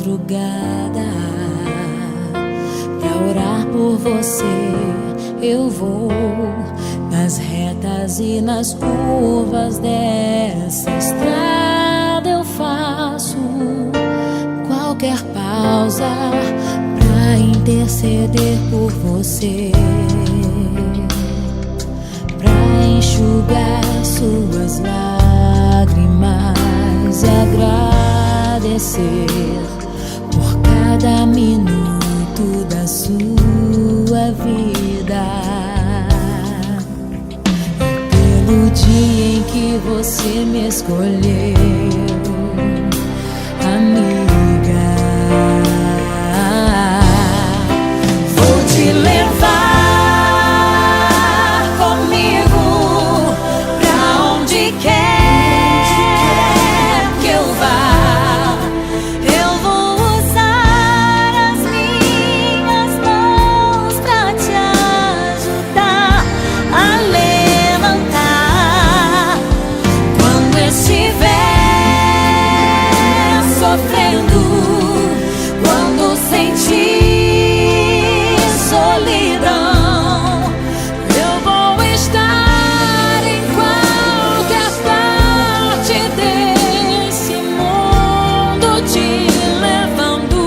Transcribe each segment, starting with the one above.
madrugada pra orar por você. Eu vou nas retas e nas curvas dessa estrada. Eu faço qualquer pausa pra interceder por você, pra enxugar suas lágrimas e agradecer por cada minuto da sua vida, e pelo dia em que você me escolheu, amiga. Vou te levar comigo pra onde quer que eu vá. Eu vou usar as minhas mãos pra te ajudar a levantar quando estiver sofrendo, quando sentir solidão. Eu vou estar em qualquer parte desse mundo, te levando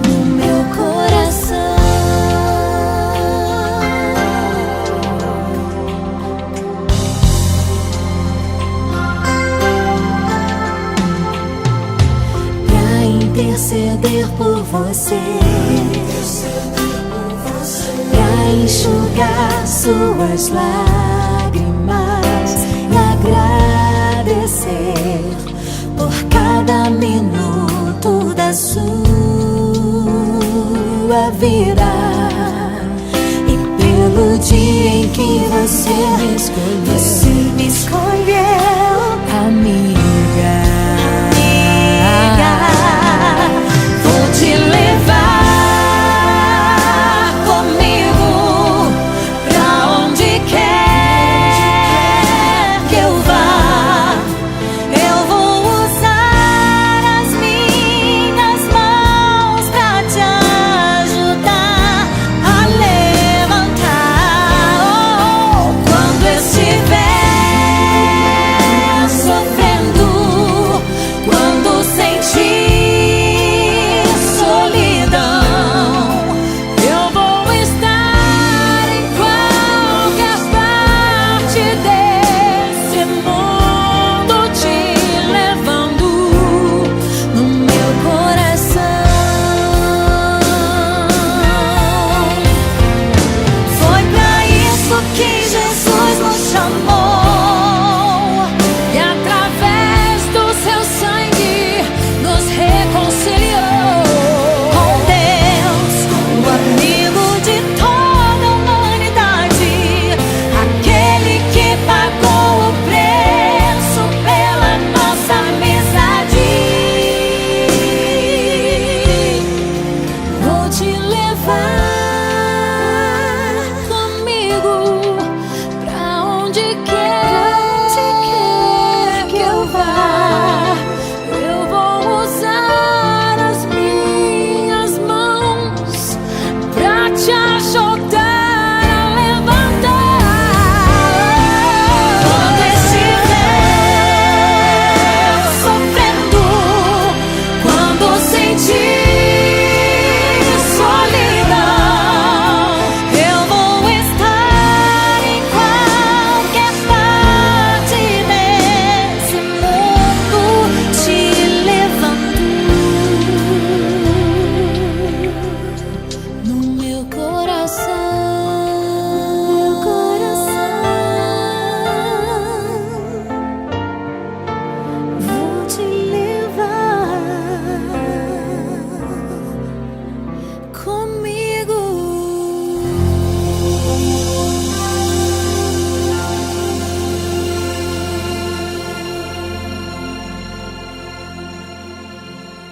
no meu coração. Pra interceder por você, pra enxugar suas lágrimas e agradecer por cada minuto da sua vida, e pelo dia em que você me escolheu, amiga.